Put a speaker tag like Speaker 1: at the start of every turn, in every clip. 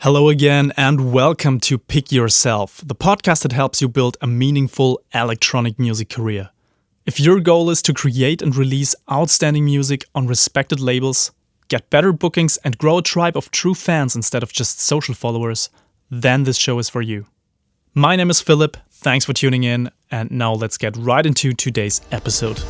Speaker 1: Hello again and welcome to Pick Yourself, the podcast that helps you build a meaningful electronic music career. If your goal is to create and release outstanding music on respected labels, get better bookings and grow a tribe of true fans instead of just social followers, then this show is for you. My name is Philip, thanks for tuning in, and now let's get right into today's episode.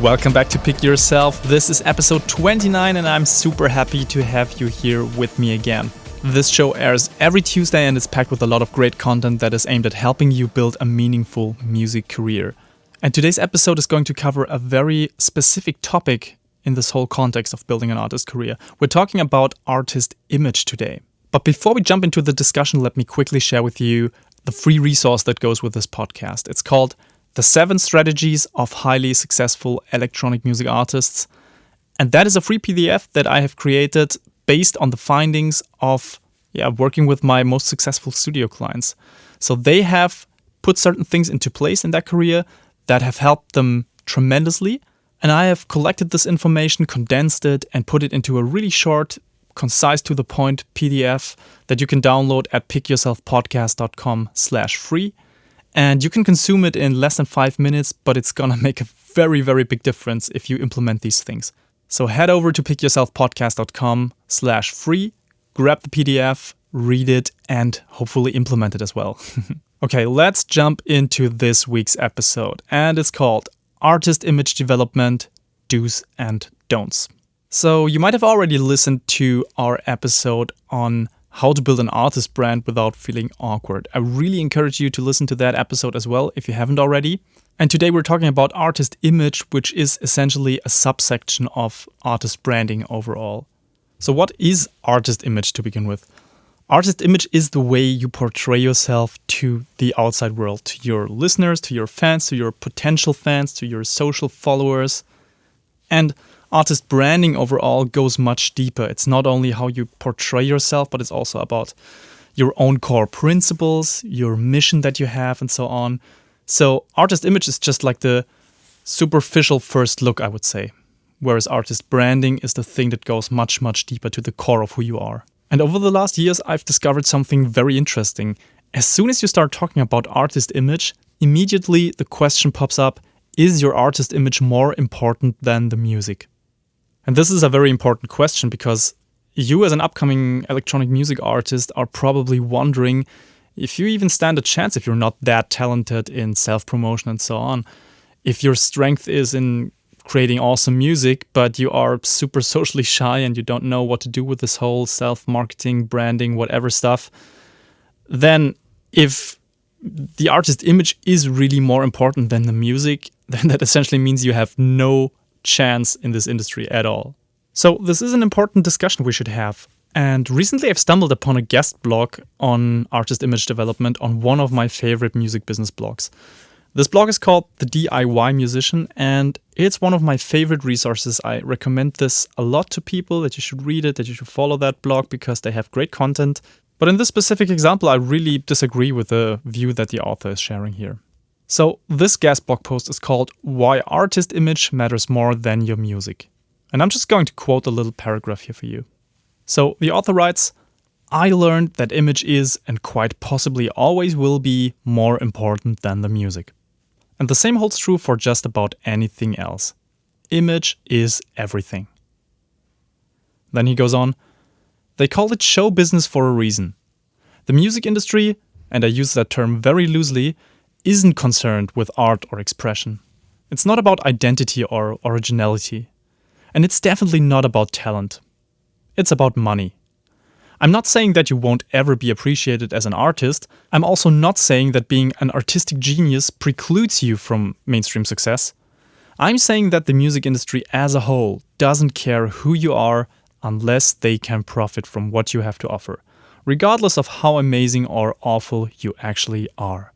Speaker 1: Welcome back to Pick Yourself. This is episode 29 and I'm super happy to have you here with me again. This show airs every Tuesday and it's packed with a lot of great content that is aimed at helping you build a meaningful music career. And today's episode is going to cover a very specific topic in this whole context of building an artist career. We're talking about artist image today. But before we jump into the discussion, let me quickly share with you the free resource that goes with this podcast. It's called The 7 Strategies of Highly Successful Electronic Music Artists. And that is a free PDF that I have created based on the findings of working with my most successful studio clients. So they have put certain things into place in their career that have helped them tremendously. And I have collected this information, condensed it, and put it into a really short, concise to the point PDF that you can download at pickyourselfpodcast.com/free. And you can consume it in less than 5 minutes, but it's gonna make a very, very big difference if you implement these things. So head over to pickyourselfpodcast.com/free, grab the PDF, read it, and hopefully implement it as well. Okay, let's jump into this week's episode. And it's called Artist Image Development, Do's and Don'ts. So you might have already listened to our episode on how to build an artist brand without feeling awkward. I really encourage you to listen to that episode as well if you haven't already. And today we're talking about artist image, which is essentially a subsection of artist branding overall. So what is artist image to begin with? Artist image is the way you portray yourself to the outside world, to your listeners, to your fans, to your potential fans, to your social followers. And artist branding overall goes much deeper. It's not only how you portray yourself, but it's also about your own core principles, your mission that you have, and so on. So artist image is just like the superficial first look, I would say. Whereas artist branding is the thing that goes much, much deeper to the core of who you are. And over the last years, I've discovered something very interesting. As soon as you start talking about artist image, immediately the question pops up, is your artist image more important than the music? And this is a very important question because you as an upcoming electronic music artist are probably wondering if you even stand a chance if you're not that talented in self-promotion and so on. If your strength is in creating awesome music, but you are super socially shy and you don't know what to do with this whole self-marketing, branding, whatever stuff, then if the artist image is really more important than the music, then that essentially means you have no chance in this industry at all. So this is an important discussion we should have. And recently I've stumbled upon a guest blog on artist image development on one of my favorite music business blogs. This blog is called The DIY Musician and it's one of my favorite resources. I recommend this a lot to people, that you should read it, that you should follow that blog because they have great content. But in this specific example, I really disagree with the view that the author is sharing here. So this guest blog post is called Why Artist Image Matters More Than Your Music. And I'm just going to quote a little paragraph here for you. So the author writes, I learned that image is, and quite possibly always will be, more important than the music. And the same holds true for just about anything else. Image is everything. Then he goes on, they call it show business for a reason. The music industry, and I use that term very loosely, isn't concerned with art or expression. It's not about identity or originality. And it's definitely not about talent. It's about money. I'm not saying that you won't ever be appreciated as an artist. I'm also not saying that being an artistic genius precludes you from mainstream success. I'm saying that the music industry as a whole doesn't care who you are unless they can profit from what you have to offer, regardless of how amazing or awful you actually are.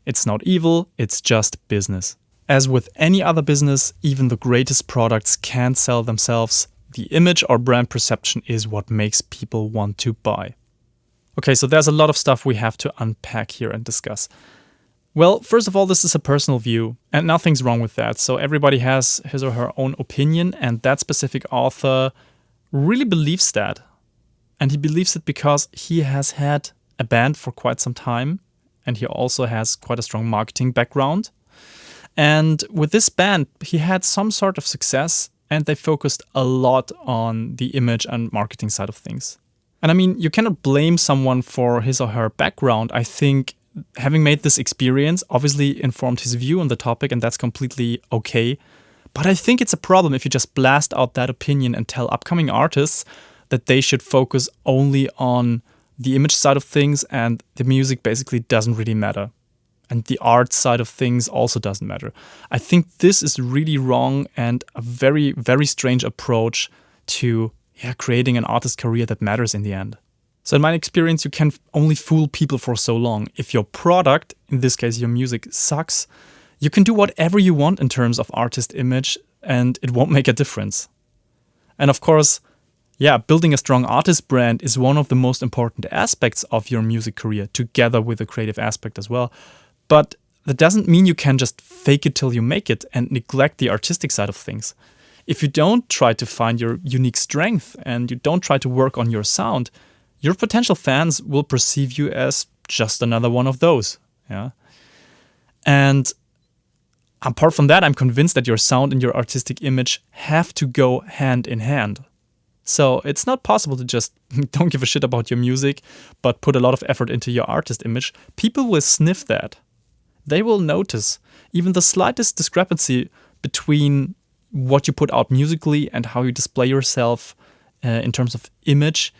Speaker 1: It's not evil, it's just business. As with any other business, even the greatest products can't sell themselves. the image or brand perception is what makes people want to buy. Okay, so there's a lot of stuff we have to unpack here and discuss. Well, first of all, this is a personal view, and nothing's wrong with that. So everybody has his or her own opinion, and that specific author really believes that. And he believes it because he has had a band for quite some time, and he also has quite a strong marketing background. And with this band, he had some sort of success, and they focused a lot on the image and marketing side of things. And I mean, you cannot blame someone for his or her background. I think having made this experience obviously informed his view on the topic, and that's completely okay. But I think it's a problem if you just blast out that opinion and tell upcoming artists that they should focus only on the image side of things and the music basically doesn't really matter. And the art side of things also doesn't matter. I think this is really wrong and a very, very strange approach to creating an artist career that matters in the end. So in my experience, you can only fool people for so long. If your product, in this case your music, sucks, you can do whatever you want in terms of artist image and it won't make a difference. And of course, building a strong artist brand is one of the most important aspects of your music career, together with the creative aspect as well. But that doesn't mean you can just fake it till you make it and neglect the artistic side of things. If you don't try to find your unique strength and you don't try to work on your sound, your potential fans will perceive you as just another one of those. And apart from that, I'm convinced that your sound and your artistic image have to go hand in hand. So it's not possible to just don't give a shit about your music, but put a lot of effort into your artist image. People will sniff that. They will notice even the slightest discrepancy between what you put out musically and how you display yourself in terms of image.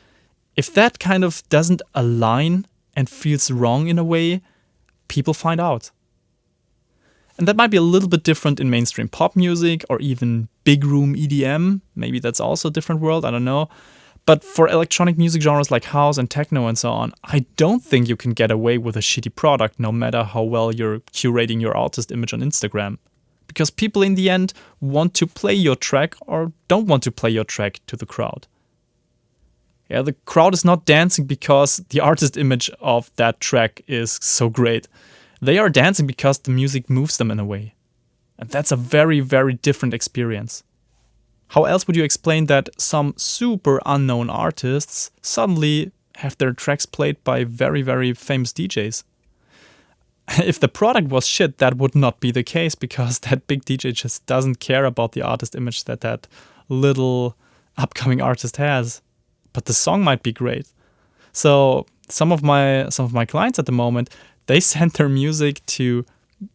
Speaker 1: If that kind of doesn't align and feels wrong in a way, people find out. And that might be a little bit different in mainstream pop music or even big room EDM. Maybe that's also a different world, I don't know. But for electronic music genres like house and techno and so on, I don't think you can get away with a shitty product no matter how well you're curating your artist image on Instagram. Because people in the end want to play your track or don't want to play your track to the crowd. The crowd is not dancing because the artist image of that track is so great. They are dancing because the music moves them in a way. And that's a very, very different experience. How else would you explain that some super unknown artists suddenly have their tracks played by very, very famous DJs? If the product was shit, that would not be the case because that big DJ just doesn't care about the artist image that little upcoming artist has. But the song might be great. So some of my clients at the moment, they send their music to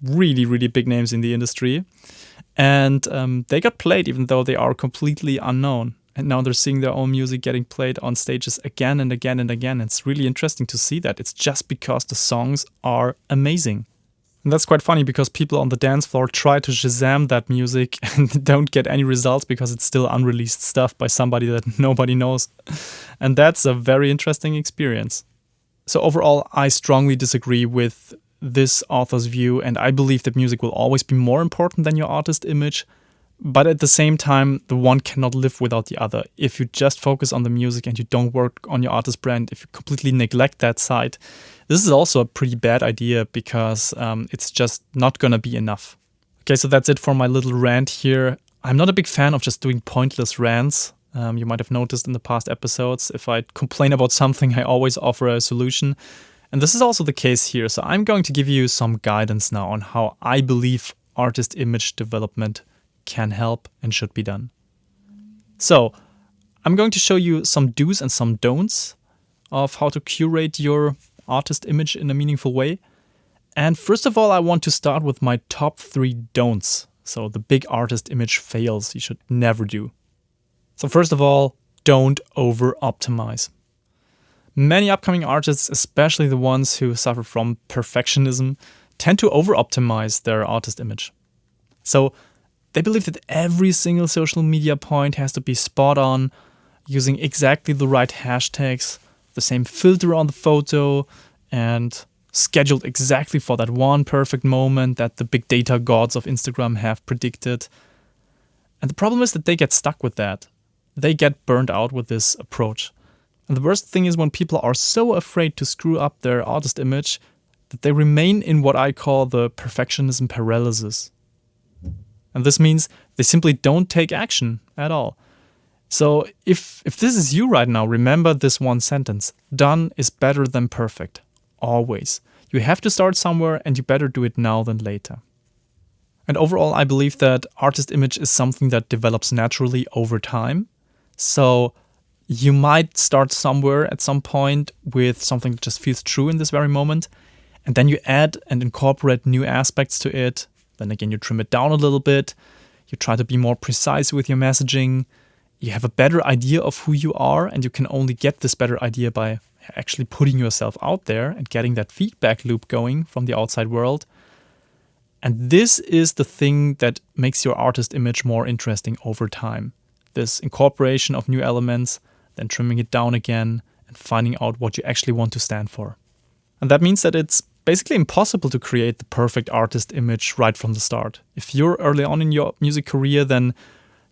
Speaker 1: really, really big names in the industry. And they got played even though they are completely unknown. And now they're seeing their own music getting played on stages again and again and again. It's really interesting to see that. It's just because the songs are amazing. And that's quite funny because people on the dance floor try to Shazam that music and don't get any results because it's still unreleased stuff by somebody that nobody knows. And that's a very interesting experience. So overall, I strongly disagree with this author's view, and I believe that music will always be more important than your artist image. But at the same time, the one cannot live without the other. If you just focus on the music and you don't work on your artist brand, if you completely neglect that side, this is also a pretty bad idea because it's just not going to be enough. Okay, so that's it for my little rant here. I'm not a big fan of just doing pointless rants. You might have noticed in the past episodes, if I complain about something, I always offer a solution. And this is also the case here. So I'm going to give you some guidance now on how I believe artist image development can help and should be done. So I'm going to show you some do's and some don'ts of how to curate your artist image in a meaningful way. And first of all, I want to start with my top 3 don'ts. So the big artist image fails you should never do. So first of all, don't over-optimize. Many upcoming artists, especially the ones who suffer from perfectionism, tend to over-optimize their artist image. So they believe that every single social media point has to be spot on, using exactly the right hashtags, the same filter on the photo, and scheduled exactly for that one perfect moment that the big data gods of Instagram have predicted. And the problem is that they get stuck with that. they get burned out with this approach. And the worst thing is when people are so afraid to screw up their artist image that they remain in what I call the perfectionism paralysis. And this means they simply don't take action at all. So if this is you right now, remember this one sentence. Done is better than perfect. Always. You have to start somewhere and you better do it now than later. And overall, I believe that artist image is something that develops naturally over time. So you might start somewhere at some point with something that just feels true in this very moment. And then you add and incorporate new aspects to it. Then again, you trim it down a little bit. You try to be more precise with your messaging. You have a better idea of who you are, and you can only get this better idea by actually putting yourself out there and getting that feedback loop going from the outside world. And this is the thing that makes your artist image more interesting over time. This incorporation of new elements, then trimming it down again, and finding out what you actually want to stand for. And that means that it's basically impossible to create the perfect artist image right from the start. If you're early on in your music career, then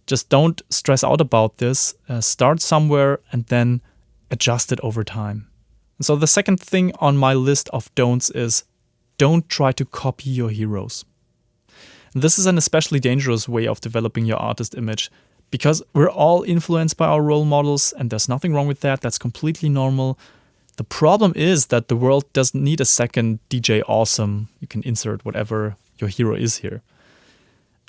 Speaker 1: just don't stress out about this. Start somewhere and then adjust it over time. And so the second thing on my list of don'ts is don't try to copy your heroes. And this is an especially dangerous way of developing your artist image because we're all influenced by our role models and there's nothing wrong with that. That's completely normal. The problem is that the world doesn't need a second DJ Awesome. You can insert whatever your hero is here.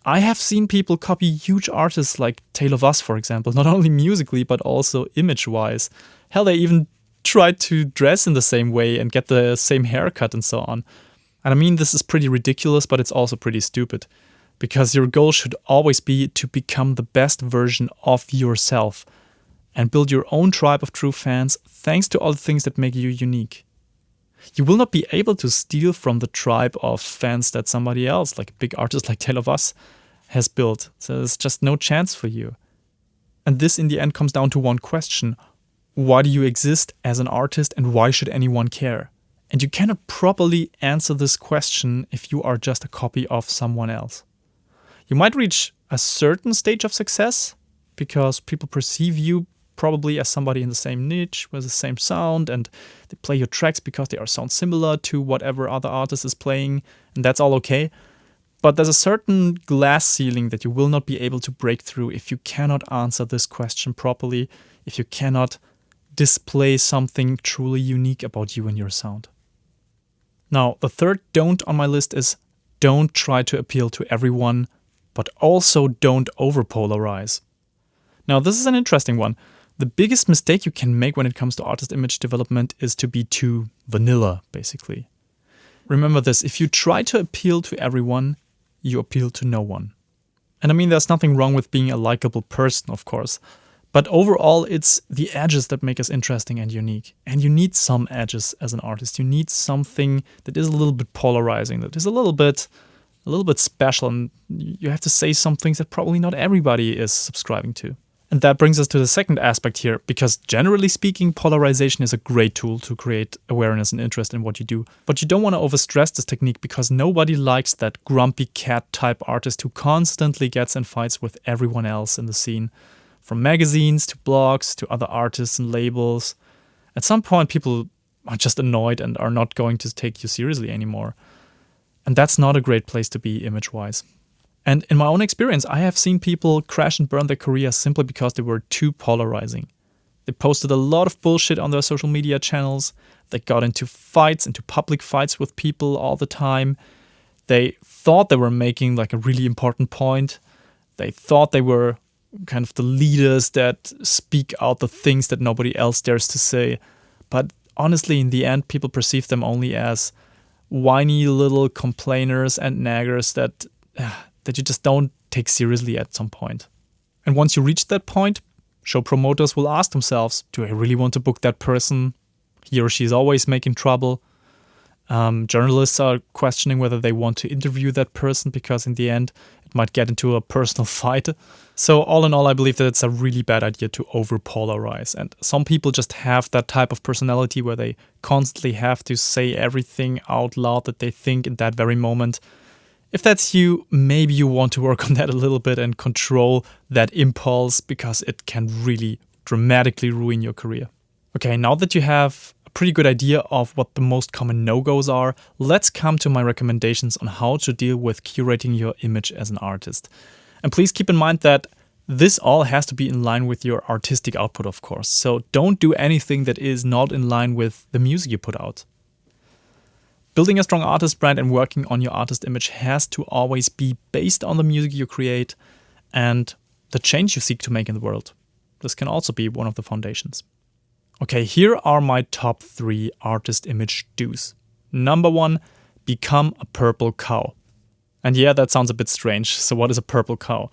Speaker 1: I have seen people copy huge artists like Tale of Us, for example, not only musically, but also image-wise. Hell, they even tried to dress in the same way and get the same haircut and so on. And I mean, this is pretty ridiculous, but it's also pretty stupid. Because your goal should always be to become the best version of yourself and build your own tribe of true fans thanks to all the things that make you unique. You will not be able to steal from the tribe of fans that somebody else, like a big artist like Tale of Us, has built. So there's just no chance for you. And this in the end comes down to one question. Why do you exist as an artist and why should anyone care? And you cannot properly answer this question if you are just a copy of someone else. You might reach a certain stage of success because people perceive you probably as somebody in the same niche with the same sound and they play your tracks because they sound similar to whatever other artist is playing, and that's all okay. But there's a certain glass ceiling that you will not be able to break through if you cannot answer this question properly, if you cannot display something truly unique about you and your sound. Now, the third don't on my list is don't try to appeal to everyone, but also don't overpolarize. Now, this is an interesting one. The biggest mistake you can make when it comes to artist image development is to be too vanilla, basically. Remember this, if you try to appeal to everyone, you appeal to no one. And I mean, there's nothing wrong with being a likable person, of course. But overall, it's the edges that make us interesting and unique. And you need some edges as an artist. You need something that is a little bit polarizing, that is a little bit special. And you have to say some things that probably not everybody is subscribing to. And that brings us to the second aspect here, because generally speaking, polarization is a great tool to create awareness and interest in what you do. But you don't want to overstress this technique because nobody likes that grumpy cat type artist who constantly gets in fights with everyone else in the scene. From magazines to blogs to other artists and labels. At some point, people are just annoyed and are not going to take you seriously anymore. And that's not a great place to be image-wise. And in my own experience, I have seen people crash and burn their career simply because they were too polarizing. They posted a lot of bullshit on their social media channels. They got into fights, into public fights with people all the time. They thought they were making like a really important point. They thought they were kind of the leaders that speak out the things that nobody else dares to say. But honestly, in the end, people perceive them only as whiny little complainers and naggers that you just don't take seriously at some point. And once you reach that point, show promoters will ask themselves, do I really want to book that person? He or she is always making trouble. Journalists are questioning whether they want to interview that person because in the end, it might get into a personal fight. So all in all, I believe that it's a really bad idea to overpolarize. And some people just have that type of personality where they constantly have to say everything out loud that they think in that very moment. If that's you, maybe you want to work on that a little bit and control that impulse, because it can really dramatically ruin your career. Okay, now that you have a pretty good idea of what the most common no-goes are, let's come to my recommendations on how to deal with curating your image as an artist. And please keep in mind that this all has to be in line with your artistic output, of course. So don't do anything that is not in line with the music you put out. Building a strong artist brand and working on your artist image has to always be based on the music you create and the change you seek to make in the world. This can also be one of the foundations. Okay, here are my top 3 artist image do's. Number 1, become a purple cow. And yeah, that sounds a bit strange. So what is a purple cow?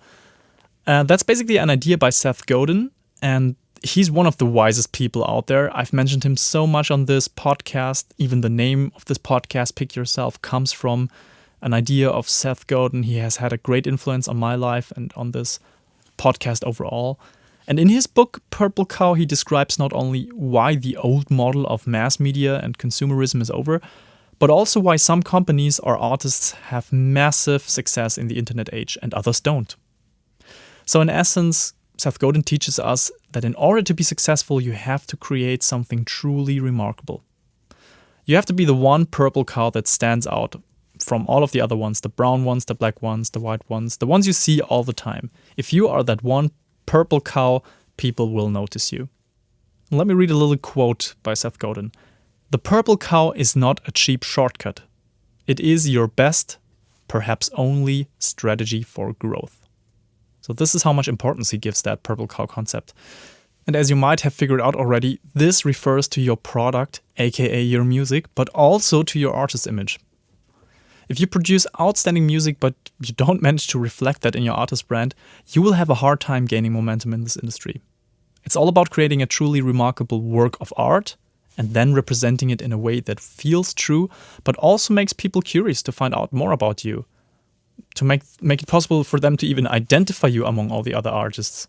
Speaker 1: That's basically an idea by Seth Godin, and he's one of the wisest people out there. I've mentioned him so much on this podcast. Even the name of this podcast, Pick Yourself, comes from an idea of Seth Godin. He has had a great influence on my life and on this podcast overall. And in his book, Purple Cow, he describes not only why the old model of mass media and consumerism is over, but also why some companies or artists have massive success in the internet age and others don't. So in essence, Seth Godin teaches us that in order to be successful, you have to create something truly remarkable. You have to be the one purple cow that stands out from all of the other ones, the brown ones, the black ones, the white ones, the ones you see all the time. If you are that one purple cow, people will notice you. Let me read a little quote by Seth Godin. "The purple cow is not a cheap shortcut. It is your best, perhaps only, strategy for growth." So this is how much importance he gives that purple cow concept. And as you might have figured out already, this refers to your product, aka your music, but also to your artist image. If you produce outstanding music but you don't manage to reflect that in your artist brand, you will have a hard time gaining momentum in this industry. It's all about creating a truly remarkable work of art and then representing it in a way that feels true, but also makes people curious to find out more about you, to make it possible for them to even identify you among all the other artists.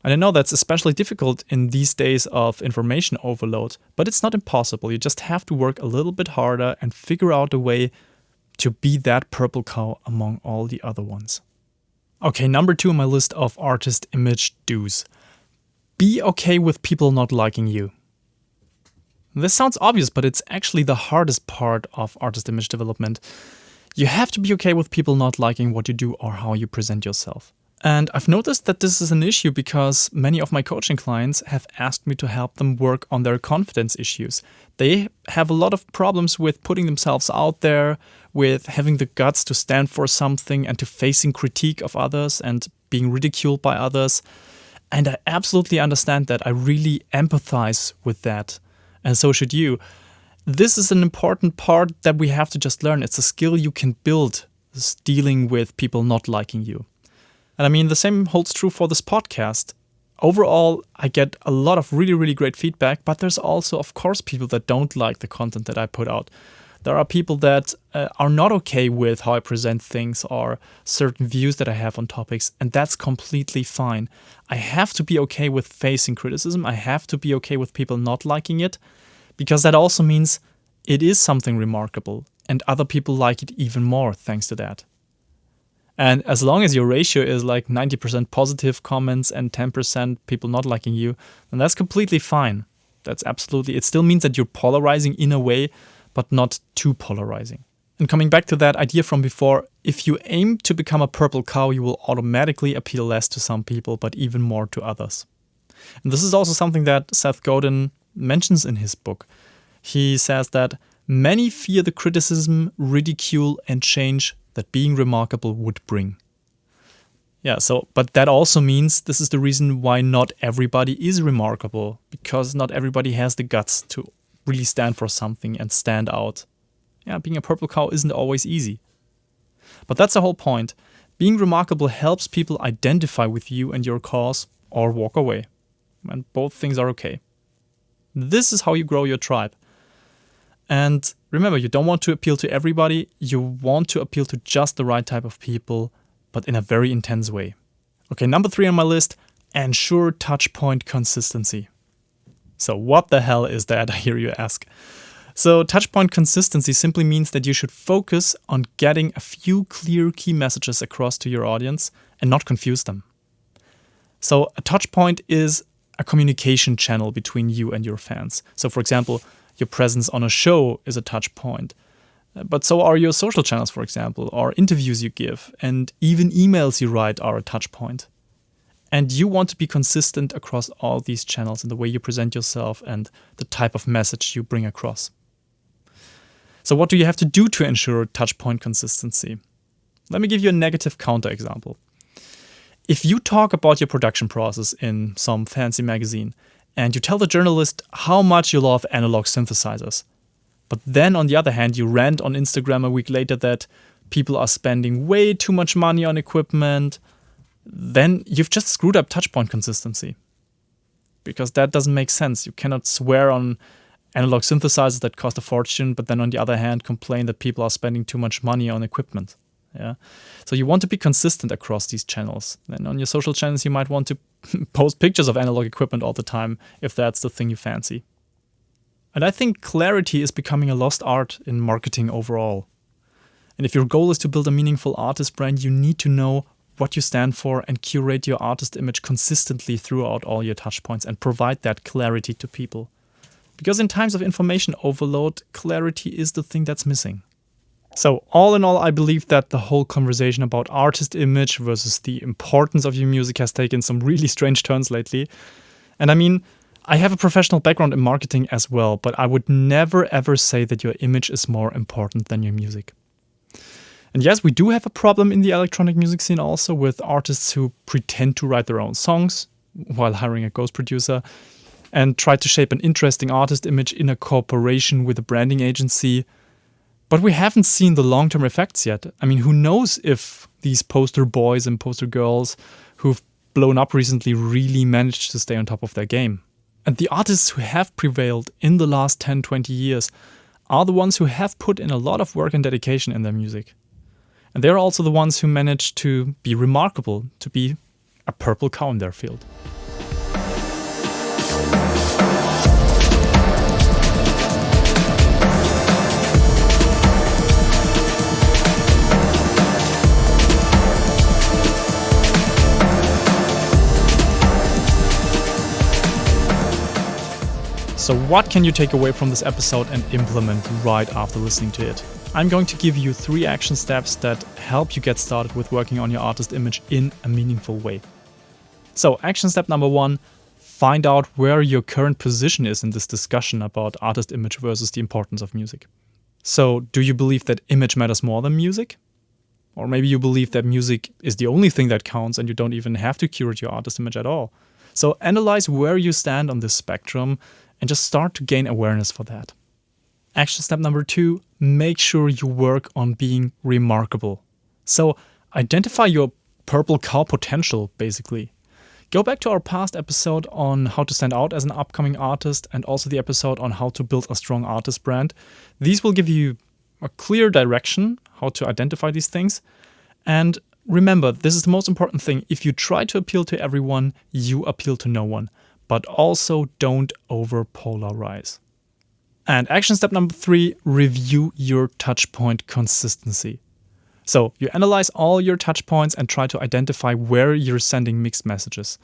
Speaker 1: And I know that's especially difficult in these days of information overload, but it's not impossible. You just have to work a little bit harder and figure out a way to be that purple cow among all the other ones. Okay, number 2 on my list of artist image do's. Be okay with people not liking you. This sounds obvious, but it's actually the hardest part of artist image development. You have to be okay with people not liking what you do or how you present yourself. And I've noticed that this is an issue because many of my coaching clients have asked me to help them work on their confidence issues. They have a lot of problems with putting themselves out there, with having the guts to stand for something and to facing critique of others and being ridiculed by others. And I absolutely understand that. I really empathize with that. And so should you. This is an important part that we have to just learn. It's a skill you can build, this dealing with people not liking you. And I mean, the same holds true for this podcast. Overall, I get a lot of really, really great feedback, but there's also, of course, people that don't like the content that I put out. There are people that are not okay with how I present things or certain views that I have on topics, and that's completely fine. I have to be okay with facing criticism. I have to be okay with people not liking it, because that also means it is something remarkable, and other people like it even more thanks to that. And as long as your ratio is like 90% positive comments and 10% people not liking you, then that's completely fine. That's absolutely, it still means that you're polarizing in a way, but not too polarizing. And coming back to that idea from before, if you aim to become a purple cow, you will automatically appeal less to some people, but even more to others. And this is also something that Seth Godin mentions in his book. He says that many fear the criticism, ridicule, and change that being remarkable would bring. Yeah, but that also means this is the reason why not everybody is remarkable, because not everybody has the guts to really stand for something and stand out. Yeah, being a purple cow isn't always easy. But that's the whole point. Being remarkable helps people identify with you and your cause or walk away. And both things are okay. This is how you grow your tribe. And remember, you don't want to appeal to everybody. You want to appeal to just the right type of people, but in a very intense way. Okay, number 3 on my list, ensure touchpoint consistency. So what the hell is that, I hear you ask? So touchpoint consistency simply means that you should focus on getting a few clear key messages across to your audience and not confuse them. So a touchpoint is a communication channel between you and your fans. So for example, your presence on a show is a touchpoint. But so are your social channels, for example, or interviews you give, and even emails you write are a touchpoint. And you want to be consistent across all these channels in the way you present yourself and the type of message you bring across. So what do you have to do to ensure touchpoint consistency? Let me give you a negative counterexample. If you talk about your production process in some fancy magazine and you tell the journalist how much you love analog synthesizers, but then on the other hand you rant on Instagram a week later that people are spending way too much money on equipment, then you've just screwed up touchpoint consistency. Because that doesn't make sense. You cannot swear on analog synthesizers that cost a fortune, but then on the other hand complain that people are spending too much money on equipment. Yeah. So you want to be consistent across these channels. Then on your social channels you might want to post pictures of analog equipment all the time if that's the thing you fancy. And I think clarity is becoming a lost art in marketing overall. And if your goal is to build a meaningful artist brand, you need to know what you stand for and curate your artist image consistently throughout all your touchpoints and provide that clarity to people. Because in times of information overload, clarity is the thing that's missing. So all in all, I believe that the whole conversation about artist image versus the importance of your music has taken some really strange turns lately. And I mean, I have a professional background in marketing as well, but I would never ever say that your image is more important than your music. And yes, we do have a problem in the electronic music scene also with artists who pretend to write their own songs while hiring a ghost producer and try to shape an interesting artist image in a cooperation with a branding agency. But we haven't seen the long-term effects yet. I mean, who knows if these poster boys and poster girls who've blown up recently really managed to stay on top of their game. And the artists who have prevailed in the last 10, 20 years are the ones who have put in a lot of work and dedication in their music. And they're also the ones who managed to be remarkable, to be a purple cow in their field. So what can you take away from this episode and implement right after listening to it? I'm going to give you 3 action steps that help you get started with working on your artist image in a meaningful way. So action step number 1, find out where your current position is in this discussion about artist image versus the importance of music. So do you believe that image matters more than music? Or maybe you believe that music is the only thing that counts and you don't even have to curate your artist image at all. So analyze where you stand on this spectrum and just start to gain awareness for that. Action step number 2, make sure you work on being remarkable. So identify your purple cow potential, basically. Go back to our past episode on how to stand out as an upcoming artist and also the episode on how to build a strong artist brand. These will give you a clear direction how to identify these things. And remember, this is the most important thing. If you try to appeal to everyone, you appeal to no one. But also don't over-polarize. And action step number 3, review your touchpoint consistency. So you analyze all your touchpoints and try to identify where you're sending mixed messages.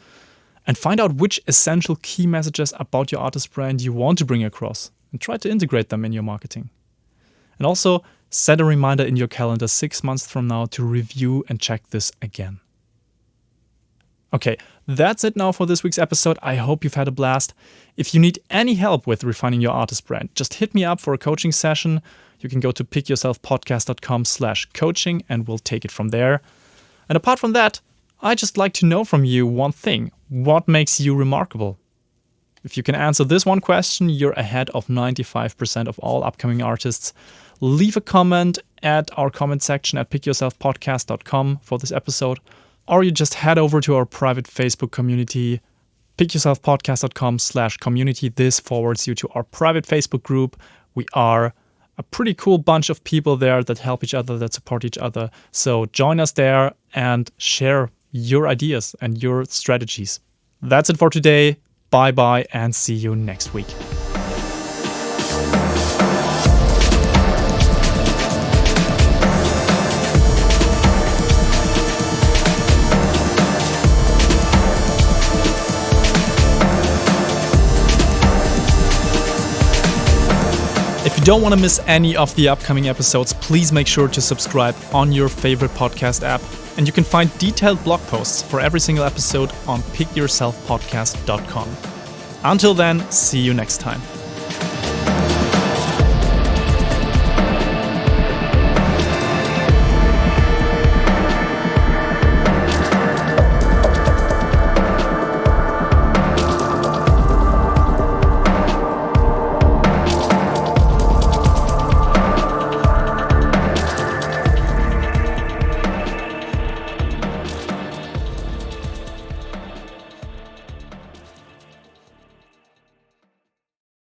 Speaker 1: And find out which essential key messages about your artist brand you want to bring across and try to integrate them in your marketing. And also set a reminder in your calendar 6 months from now to review and check this again. Okay, that's it now for this week's episode. I hope you've had a blast. If you need any help with refining your artist brand, just hit me up for a coaching session. You can go to pickyourselfpodcast.com/coaching and we'll take it from there. And apart from that, I'd just like to know from you one thing. What makes you remarkable? If you can answer this one question, you're ahead of 95% of all upcoming artists. Leave a comment at our comment section at pickyourselfpodcast.com for this episode. Or you just head over to our private Facebook community, pickyourselfpodcast.com/community. This forwards you to our private Facebook group. We are a pretty cool bunch of people there that help each other, that support each other. So join us there and share your ideas and your strategies. That's it for today. Bye-bye and see you next week. If you don't want to miss any of the upcoming episodes, please make sure to subscribe on your favorite podcast app. And you can find detailed blog posts for every single episode on pickyourselfpodcast.com. Until then, see you next time.